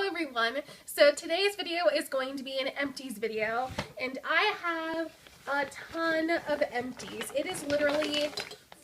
everyone. So today's video is going to be an empties video, and I have a ton of empties. It is literally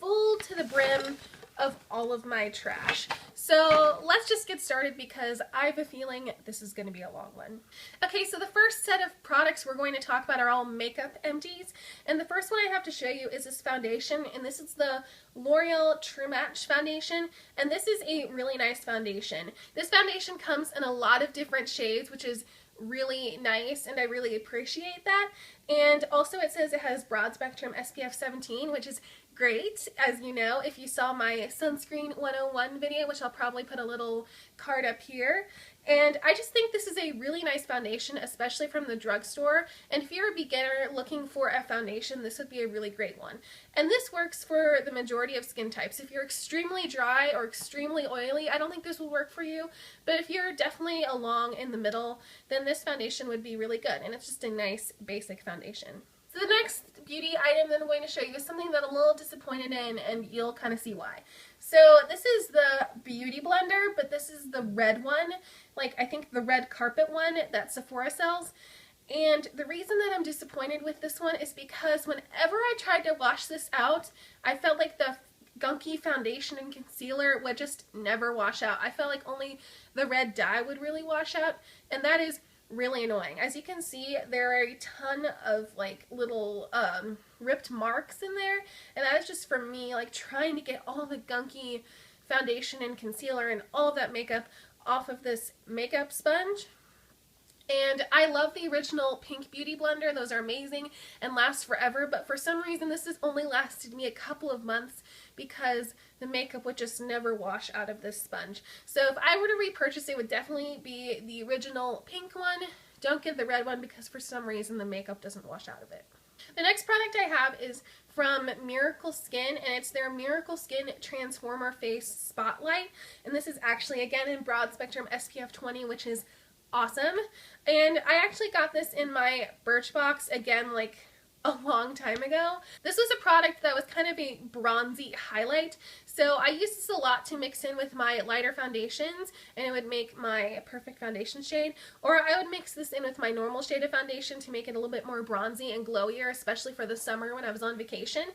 full to the brim of all of my trash. So let's just get started because I have a feeling this is going to be a long one. Okay, so the first set of products we're going to talk about are all makeup empties, and the first one I have to show you is this foundation, and this is the L'Oreal True Match foundation, and this is a really nice foundation. This foundation comes in a lot of different shades, which is really nice, and I really appreciate that. And also it says it has broad spectrum SPF 17, which is great. As you know, if you saw my sunscreen 101 video, which I'll probably put a little card up here. And I just think this is a really nice foundation, especially from the drugstore. And if you're a beginner looking for a foundation, this would be a really great one. And this works for the majority of skin types. If you're extremely dry or extremely oily, I don't think this will work for you. But if you're definitely along in the middle, then this foundation would be really good. And it's just a nice basic foundation. So the next beauty item that I'm going to show you is something that I'm a little disappointed in, and you'll kind of see why. So this is the Beauty Blender, but this is the red one, like I think the red carpet one that Sephora sells. And the reason that I'm disappointed with this one is because whenever I tried to wash this out, I felt like the gunky foundation and concealer would just never wash out. I felt like only the red dye would really wash out, and that is really annoying. As you can see, there are a ton of like little ripped marks in there, and that is just for me like trying to get all the gunky foundation and concealer and all of that makeup off of this makeup sponge. And I love the original pink Beauty Blender. Those are amazing and last forever, but for some reason this has only lasted me a couple of months because the makeup would just never wash out of this sponge. So if I were to repurchase it, would definitely be the original pink one. Don't get the red one because for some reason the makeup doesn't wash out of it. The next product I have is from Miracle Skin, and it's their Miracle Skin Transformer Face Spotlight. And this is actually, again, in broad spectrum SPF 20, which is awesome. And I actually got this in my Birchbox, again, like a long time ago. This was a product that was kind of a bronzy highlight, so I used this a lot to mix in with my lighter foundations, and it would make my perfect foundation shade. Or I would mix this in with my normal shade of foundation to make it a little bit more bronzy and glowier, especially for the summer when I was on vacation.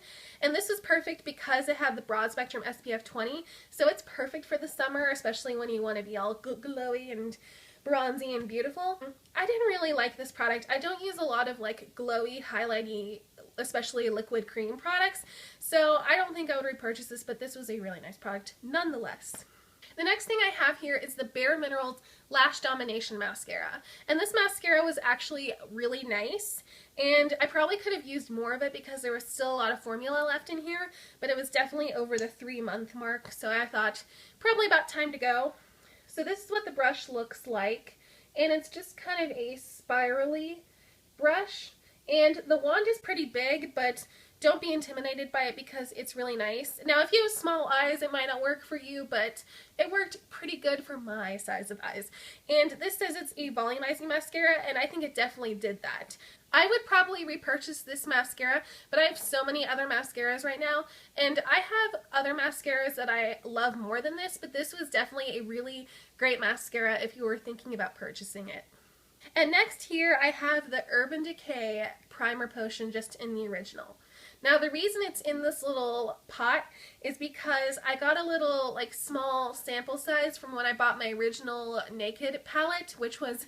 And this was perfect because it had the broad spectrum SPF 20, so it's perfect for the summer, especially when you want to be all glowy and bronzy and beautiful. I didn't really like this product. I don't use a lot of like glowy, highlighty, especially liquid cream products, so I don't think I would repurchase this, but this was a really nice product nonetheless. The next thing I have here is the Bare Minerals Lash Domination Mascara, and this mascara was actually really nice, and I probably could have used more of it because there was still a lot of formula left in here, but it was definitely over the 3-month mark, so I thought probably about time to go. So this is what the brush looks like, and it's just kind of a spirally brush, and the wand is pretty big, but don't be intimidated by it because it's really nice. Now if you have small eyes it might not work for you, but it worked pretty good for my size of eyes. And this says it's a volumizing mascara, and I think it definitely did that. I would probably repurchase this mascara, but I have so many other mascaras right now, and I have other mascaras that I love more than this, but this was definitely a really great mascara if you were thinking about purchasing it. And next here I have the Urban Decay Primer Potion just in the original. Now the reason it's in this little pot is because I got a little like small sample size from when I bought my original Naked palette, which was,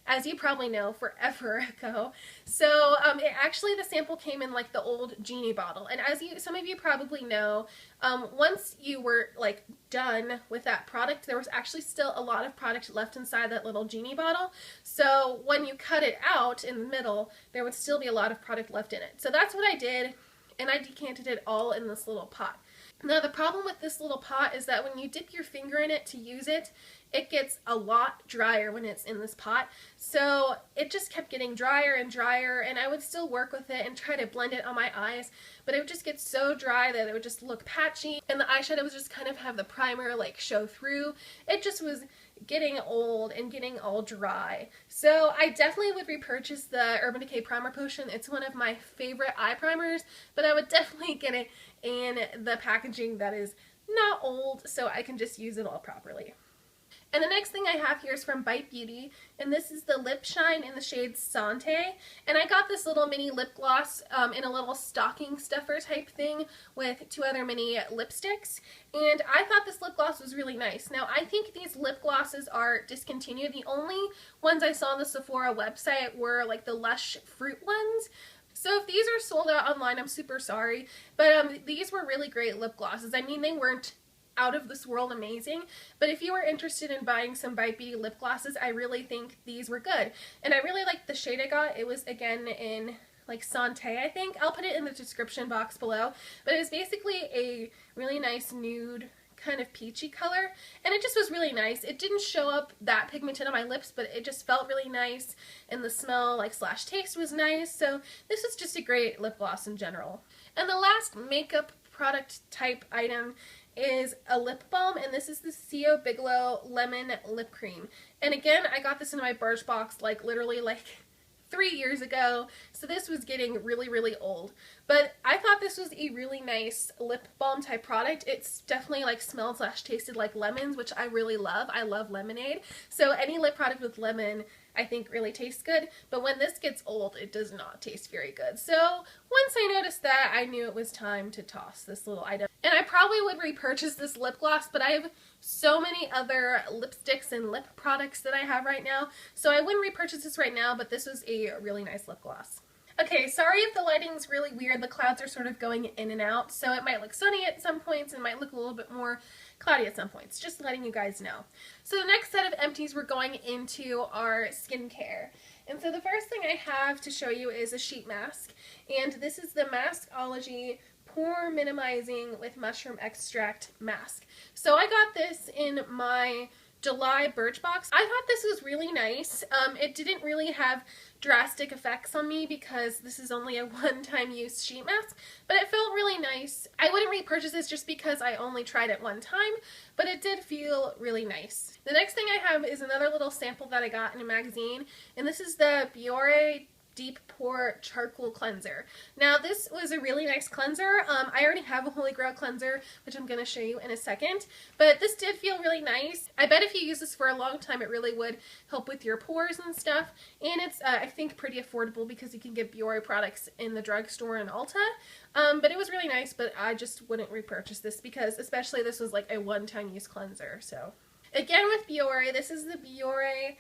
as you probably know, forever ago. So actually the sample came in like the old genie bottle, and as some of you probably know, once you were like done with that product, there was actually still a lot of product left inside that little genie bottle. So when you cut it out in the middle, there would still be a lot of product left in it. So that's what I did, and I decanted it all in this little pot. Now the problem with this little pot is that when you dip your finger in it to use it, it gets a lot drier when it's in this pot. So it just kept getting drier and drier, and I would still work with it and try to blend it on my eyes, but it would just get so dry that it would just look patchy, and the eyeshadow would just kind of have the primer like show through. It just was getting old and getting all dry. So I definitely would repurchase the Urban Decay Primer Potion. It's one of my favorite eye primers, but I would definitely get it in the packaging that is not old so I can just use it all properly. And the next thing I have here is from Bite Beauty, and this is the Lip Shine in the shade Sante. And I got this little mini lip gloss in a little stocking stuffer type thing with 2 other mini lipsticks. And I thought this lip gloss was really nice. Now, I think these lip glosses are discontinued. The only ones I saw on the Sephora website were like the Lush Fruit ones. So if these are sold out online, I'm super sorry. But these were really great lip glosses. I mean, they weren't out of this world amazing, but if you were interested in buying some Bite Beauty lip glosses, I really think these were good. And I really liked the shade I got. It was again in like Sante, I think. I'll put it in the description box below, but it was basically a really nice nude kind of peachy color, and it just was really nice. It didn't show up that pigmented on my lips, but it just felt really nice, and the smell like slash taste was nice. So this is just a great lip gloss in general. And the last makeup product type item is a lip balm, and this is the C.O. Bigelow Lemon Lip Cream. And again, I got this in my Birchbox like literally like 3 years ago, so this was getting really, really old. But I thought this was a really nice lip balm type product. It's definitely like smelled slash tasted like lemons, which I really love. I love lemonade. So any lip product with lemon I think really tastes good, but when this gets old, it does not taste very good. So once I noticed that, I knew it was time to toss this little item. And I probably would repurchase this lip gloss, but I have so many other lipsticks and lip products that I have right now, so I wouldn't repurchase this right now, but this was a really nice lip gloss. Okay, sorry if the lighting's really weird. The clouds are sort of going in and out, so it might look sunny at some points and might look a little bit more cloudy at some points. Just letting you guys know. So the next set of empties we're going into are skincare. And so the first thing I have to show you is a sheet mask. And this is the Maskology Pore Minimizing with Mushroom Extract Mask. So I got this in my July Birchbox. I thought this was really nice. It didn't really have drastic effects on me because this is only a one-time use sheet mask, but it felt really nice. I wouldn't repurchase this just because I only tried it one time, but it did feel really nice. The next thing I have is another little sample that I got in a magazine, and this is the Biore Deep Pore Charcoal Cleanser. Now this was a really nice cleanser. I already have a Holy Grail cleanser, which I'm going to show you in a second, but this did feel really nice. I bet if you use this for a long time, it really would help with your pores and stuff, and it's I think pretty affordable because you can get Biore products in the drugstore and Ulta, but it was really nice, but I just wouldn't repurchase this because especially this was like a one-time use cleanser. So again with Biore, this is the Biore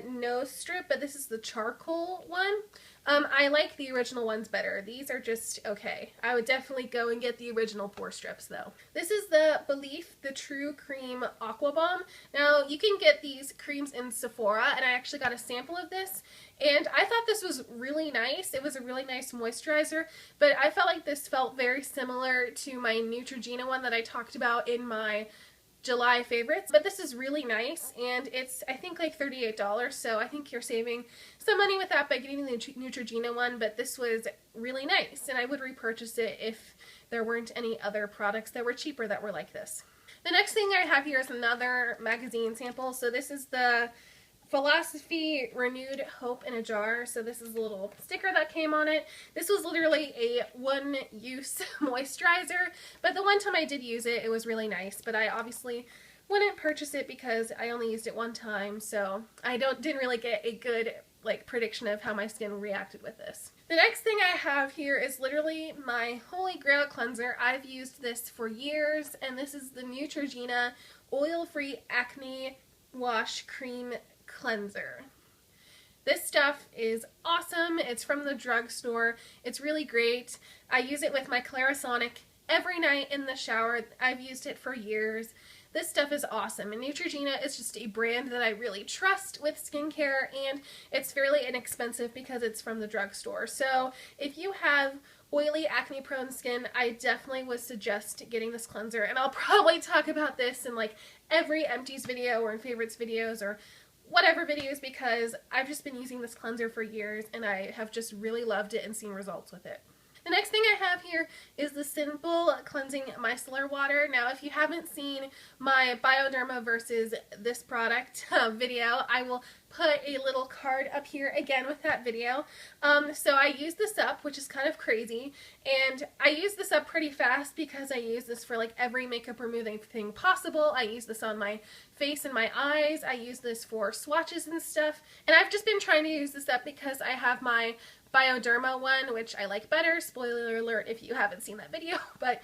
nose strip, but this is the charcoal one. I like the original ones better. These are just okay. I would definitely go and get the original pore strips though. This is the Belif the True Cream Aqua Balm. Now you can get these creams in Sephora, and I actually got a sample of this, and I thought this was really nice. It was a really nice moisturizer, but I felt like this felt very similar to my Neutrogena one that I talked about in my July favorites, but this is really nice, and it's I think like $38, so I think you're saving some money with that by getting the Neutrogena one, but this was really nice, and I would repurchase it if there weren't any other products that were cheaper that were like this. The next thing I have here is another magazine sample. So this is the Philosophy Renewed Hope in a Jar. So this is a little sticker that came on it. This was literally a one-use moisturizer, but the one time I did use it, it was really nice, but I obviously wouldn't purchase it because I only used it one time, so I didn't really get a good like prediction of how my skin reacted with this. The next thing I have here is literally my Holy Grail cleanser. I've used this for years, and this is the Neutrogena Oil-Free Acne Wash Cream Cleanser. This stuff is awesome. It's from the drugstore. It's really great. I use it with my Clarisonic every night in the shower. I've used it for years. This stuff is awesome, and Neutrogena is just a brand that I really trust with skincare, and it's fairly inexpensive because it's from the drugstore. So if you have oily, acne-prone skin, I definitely would suggest getting this cleanser, and I'll probably talk about this in like every empties video or in favorites videos or whatever videos because I've just been using this cleanser for years, and I have just really loved it and seen results with it. The next thing I have here is the Simple Cleansing Micellar Water. Now, if you haven't seen my Bioderma versus this product video, I will put a little card up here again with that video. So I use this up, which is kind of crazy, and I use this up pretty fast because I use this for like every makeup removing thing possible. I use this on my face and my eyes. I use this for swatches and stuff, and I've just been trying to use this up because I have my Bioderma one, which I like better. Spoiler alert if you haven't seen that video. But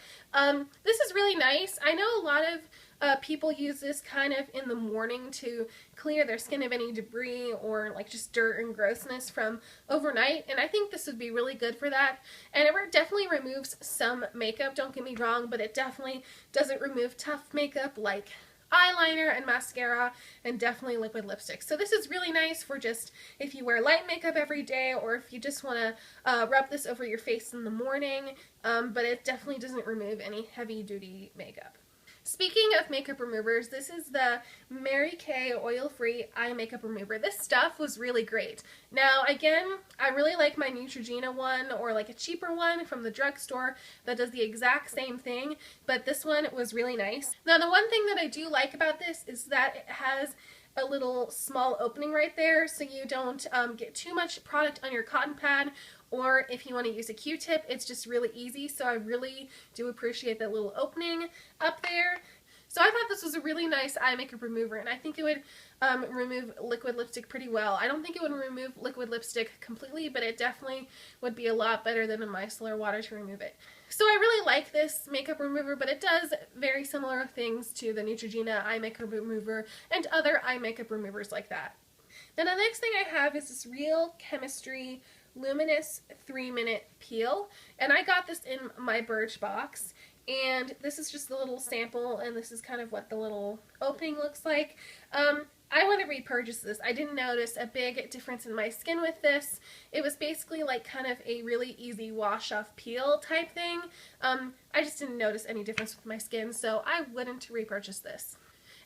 this is really nice. I know a lot of people use this kind of in the morning to clear their skin of any debris or like just dirt and grossness from overnight, and I think this would be really good for that. And it definitely removes some makeup, don't get me wrong, but it definitely doesn't remove tough makeup like eyeliner and mascara and definitely liquid lipstick. So this is really nice for just if you wear light makeup every day or if you just want to rub this over your face in the morning, but it definitely doesn't remove any heavy duty makeup. Speaking of makeup removers, this is the Mary Kay oil-free eye makeup remover. This stuff was really great. Now, again, I really like my Neutrogena one or like a cheaper one from the drugstore that does the exact same thing, but this one was really nice. Now, the one thing that I do like about this is that it has a little small opening right there so you don't get too much product on your cotton pad, or if you want to use a Q-tip, it's just really easy. So I really do appreciate that little opening up there. So I thought this was a really nice eye makeup remover, and I think it would remove liquid lipstick pretty well. I don't think it would remove liquid lipstick completely, but it definitely would be a lot better than a micellar water to remove it. So I really like this makeup remover, but it does very similar things to the Neutrogena eye makeup remover and other eye makeup removers like that. Then the next thing I have is this Real Chemistry Luminous 3-Minute Peel, and I got this in my Birchbox, and this is just the little sample, and this is kind of what the little opening looks like. I want to repurchase this. I didn't notice a big difference in my skin with this. It was basically like kind of a really easy wash off peel type thing. I just didn't notice any difference with my skin, so I wouldn't repurchase this.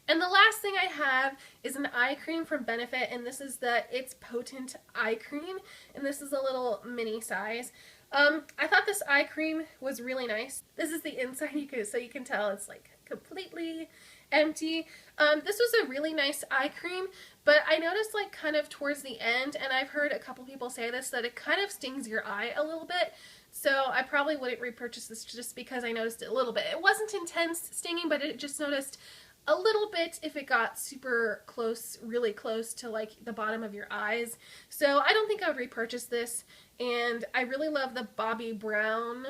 And the last thing I have is an eye cream from Benefit, and this is the It's Potent Eye Cream, and this is a little mini size. I thought this eye cream was really nice. This is the inside, so you can tell it's like completely empty. This was a really nice eye cream, but I noticed like kind of towards the end, and I've heard a couple people say this, that it kind of stings your eye a little bit. So I probably wouldn't repurchase this just because I noticed it a little bit. It wasn't intense stinging, but it just noticed a little bit if it got super close, really close to like the bottom of your eyes. So I don't think I would repurchase this, and I really love the Bobbi Brown,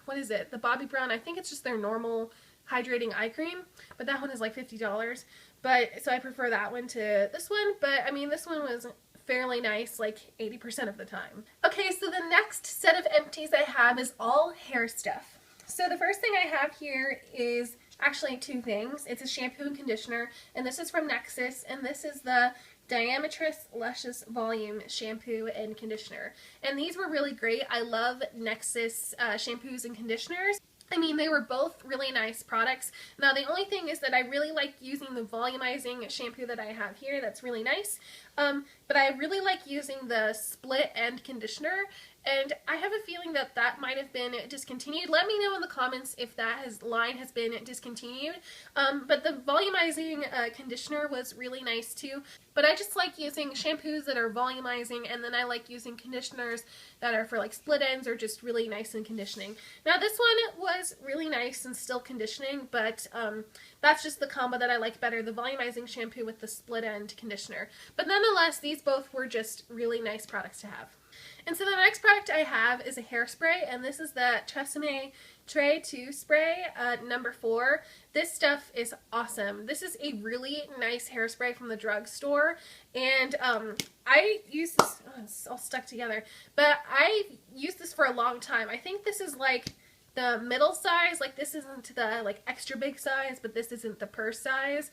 what is it? The Bobbi Brown, I think it's just their normal hydrating eye cream, but that one is like $50. But so I prefer that one to this one, but I mean this one was fairly nice like 80% of the time. Okay, so the next set of empties I have is all hair stuff. So the first thing I have here is actually two things. It's a shampoo and conditioner, and this is from Nexus, and this is the Diametress Luscious Volume Shampoo and Conditioner. And these were really great. I love Nexus shampoos and conditioners. I mean, they were both really nice products. Now, the only thing is that I really like using the volumizing shampoo that I have here. That's really nice. But I really like using the split end conditioner, and I have a feeling that that might have been discontinued. Let me know in the comments if that line has been discontinued. But the volumizing conditioner was really nice too. But I just like using shampoos that are volumizing, and then I like using conditioners that are for like split ends or just really nice and conditioning. Now this one was really nice and still conditioning, but that's just the combo that I like better, the volumizing shampoo with the split end conditioner. But nonetheless, these both were just really nice products to have. And so the next product I have is a hairspray, and this is the Tresemme Tray 2 Spray number 4. This stuff is awesome. This is a really nice hairspray from the drugstore, and I use this, oh, it's all stuck together, but I used this for a long time. I think this is like the middle size, like this isn't the like extra big size, but this isn't the purse size.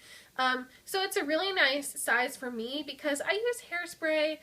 So it's a really nice size for me because I use hairspray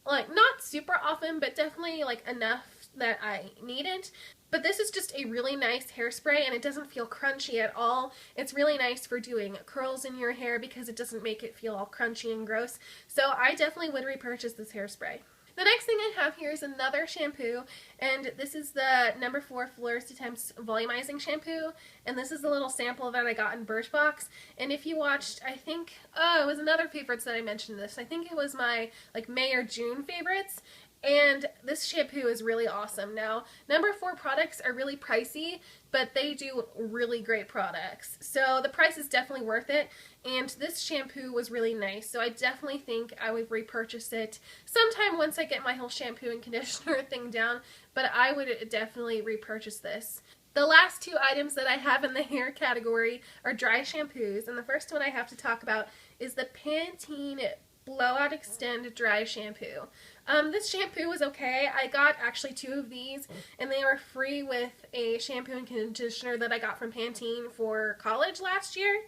like not super often, but definitely like enough that I need it. But this is just a really nice hairspray, and it doesn't feel crunchy at all. It's really nice for doing curls in your hair because it doesn't make it feel all crunchy and gross. So I definitely would repurchase this hairspray. The next thing I have here is another shampoo, and this is the number 4 Fleurs de Temps Volumizing Shampoo, and this is a little sample that I got in Birchbox. And if you watched, I think, it was another favorites that I mentioned this. I think it was my like May or June favorites. And this shampoo is really awesome. Now, number 4 products are really pricey, but they do really great products. So the price is definitely worth it. And this shampoo was really nice. So I definitely think I would repurchase it sometime once I get my whole shampoo and conditioner thing down. But I would definitely repurchase this. The last 2 items that I have in the hair category are dry shampoos. And the first one I have to talk about is the Pantene Blowout Extend Dry Shampoo. This shampoo was okay. I got actually 2 of these, and they were free with a shampoo and conditioner that I got from Pantene for college last year,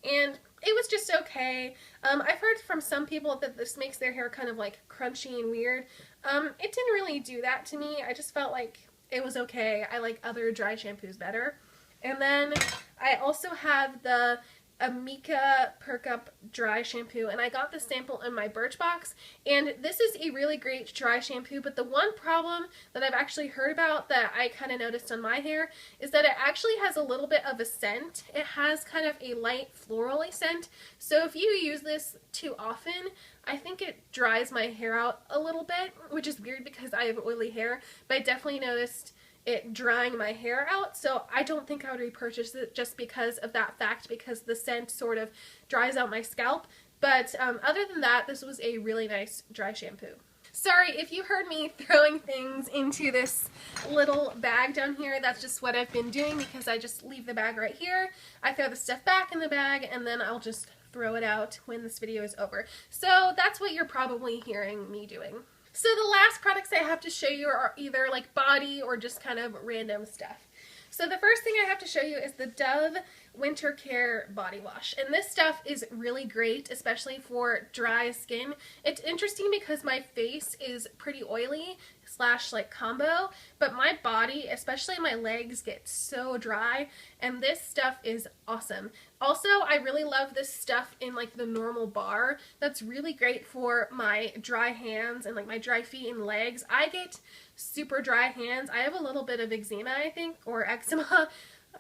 and it was just okay. I've heard from some people that this makes their hair kind of like crunchy and weird. It didn't really do that to me. I just felt like it was okay. I like other dry shampoos better. And then I also have the Amika Perk Up Dry Shampoo, and I got this sample in my Birchbox, and this is a really great dry shampoo, but the one problem that I've actually heard about that I kind of noticed on my hair is that it actually has a little bit of a scent. It has kind of a light florally scent, so if you use this too often, I think it dries my hair out a little bit, which is weird because I have oily hair, but I definitely noticed it drying my hair out, so I don't think I would repurchase it just because of that fact, because the scent sort of dries out my scalp. But other than that, this was a really nice dry shampoo. Sorry if you heard me throwing things into this little bag down here. That's just what I've been doing because I just leave the bag right here. I throw the stuff back in the bag and then I'll just throw it out when this video is over. So that's what you're probably hearing me doing. So the last products I have to show you are either like body or just kind of random stuff. So the first thing I have to show you is the Dove Winter Care Body Wash. And this stuff is really great, especially for dry skin. It's interesting because my face is pretty oily / like combo, but my body, especially my legs, get so dry, and this stuff is awesome. Also, I really love this stuff in like the normal bar. That's really great for my dry hands and like my dry feet and legs. I get super dry hands. I have a little bit of eczema, I think, or eczema.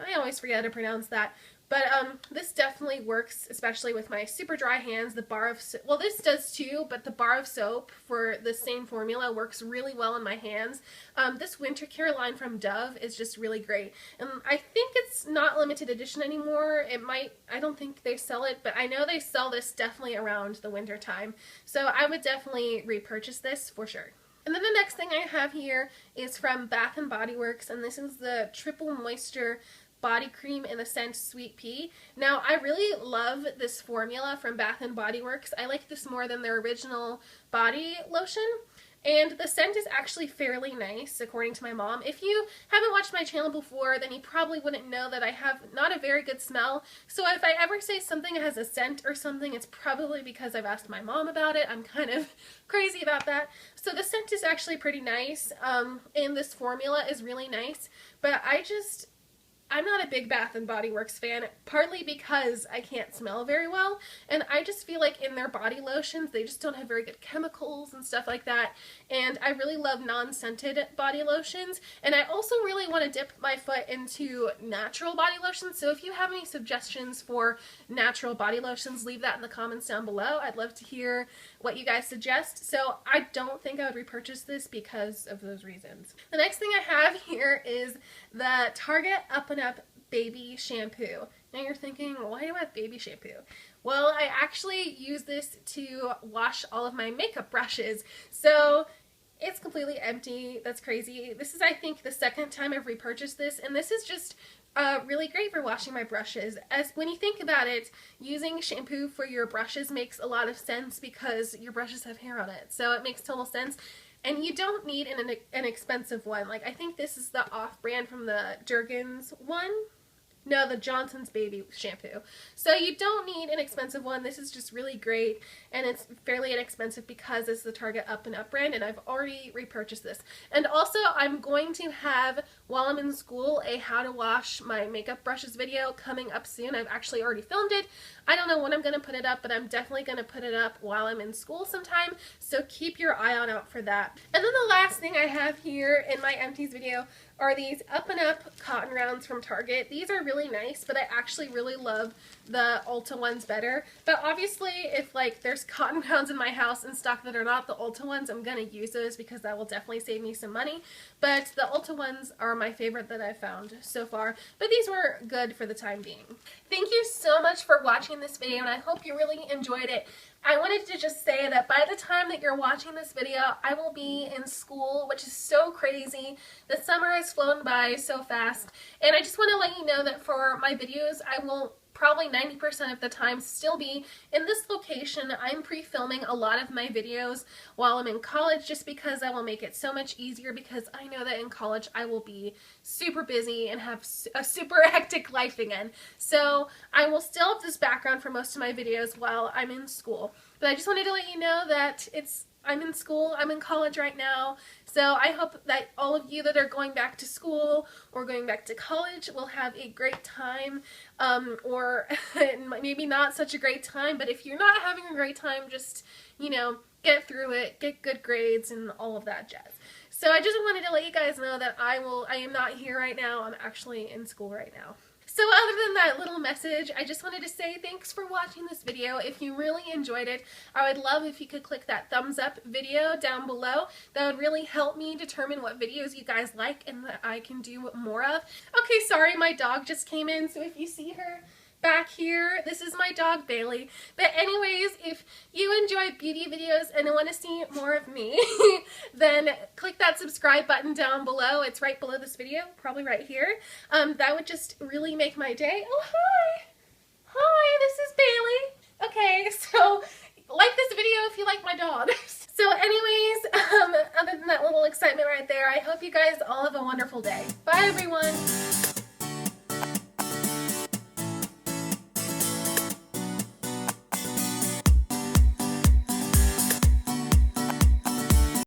I always forget how to pronounce that. But this definitely works, especially with my super dry hands. The bar of soap, well, this does too, but the bar of soap for the same formula works really well in my hands. This winter care line from Dove is just really great. And I think it's not limited edition anymore. It might, I don't think they sell it, but I know they sell this definitely around the winter time. So I would definitely repurchase this for sure. And then the next thing I have here is from Bath & Body Works, and this is the Triple Moisture Body Cream in the scent Sweet Pea. Now, I really love this formula from Bath & Body Works. I like this more than their original body lotion. And the scent is actually fairly nice, according to my mom. If you haven't watched my channel before, then you probably wouldn't know that I have not a very good smell. So if I ever say something has a scent or something, it's probably because I've asked my mom about it. I'm kind of crazy about that. So the scent is actually pretty nice, and this formula is really nice. But I'm not a big Bath & Body Works fan, partly because I can't smell very well, and I just feel like in their body lotions, they just don't have very good chemicals and stuff like that, and I really love non-scented body lotions, and I also really want to dip my foot into natural body lotions, so if you have any suggestions for natural body lotions, leave that in the comments down below. I'd love to hear what you guys suggest. So I don't think I would repurchase this because of those reasons. The next thing I have here is the Target Up and Up Baby Shampoo. Now you're thinking, why do I have baby shampoo? Well, I actually use this to wash all of my makeup brushes. So it's completely empty. That's crazy. This is, I think, the second time I've repurchased this, and this is just really great for washing my brushes. As when you think about it, using shampoo for your brushes makes a lot of sense because your brushes have hair on it. So it makes total sense. And you don't need an expensive one. Like, I think this is the off-brand from the Jergens one. No, the Johnson's Baby shampoo. So you don't need an expensive one. This is just really great, and it's fairly inexpensive because it's the Target Up and Up brand, and I've already repurchased this. And also, I'm going to have, while I'm in school, a how to wash my makeup brushes video coming up soon. I've actually already filmed it. I don't know when I'm going to put it up, but I'm definitely going to put it up while I'm in school sometime, so keep your eye out for that. And then the last thing I have here in my empties video are these Up and Up cotton rounds from Target. These are really nice, but I actually really love the Ulta ones better. But obviously, if like there's cotton rounds in my house in stock that are not the Ulta ones, I'm gonna use those because that will definitely save me some money. But the Ulta ones are my favorite that I've found so far. But these were good for the time being. Thank you so much for watching this video, and I hope you really enjoyed it. I wanted to just say that by the time that you're watching this video, I will be in school, which is so crazy. The summer has flown by so fast, and I just want to let you know that for my videos, I will probably 90% of the time still be in this location. I'm pre-filming a lot of my videos while I'm in college just because that will make it so much easier, because I know that in college I will be super busy and have a super hectic life again. So I will still have this background for most of my videos while I'm in school. But I just wanted to let you know that I'm in school, I'm in college right now, so I hope that all of you that are going back to school or going back to college will have a great time, or maybe not such a great time, but if you're not having a great time, just, you know, get through it, get good grades, and all of that jazz. So I just wanted to let you guys know that I am not here right now, I'm actually in school right now. So other than that little message, I just wanted to say thanks for watching this video. If you really enjoyed it, I would love if you could click that thumbs up video down below. That would really help me determine what videos you guys like and that I can do more of. Okay, sorry, my dog just came in, so if you see her back here, this is my dog Bailey. But anyways, if you enjoy beauty videos and want to see more of me, then click that subscribe button down below. It's right below this video, probably right here. That would just really make my day. Oh, hi! Hi, this is Bailey. Okay, so like this video if you like my dog. So anyways, other than that little excitement right there, I hope you guys all have a wonderful day. Bye everyone!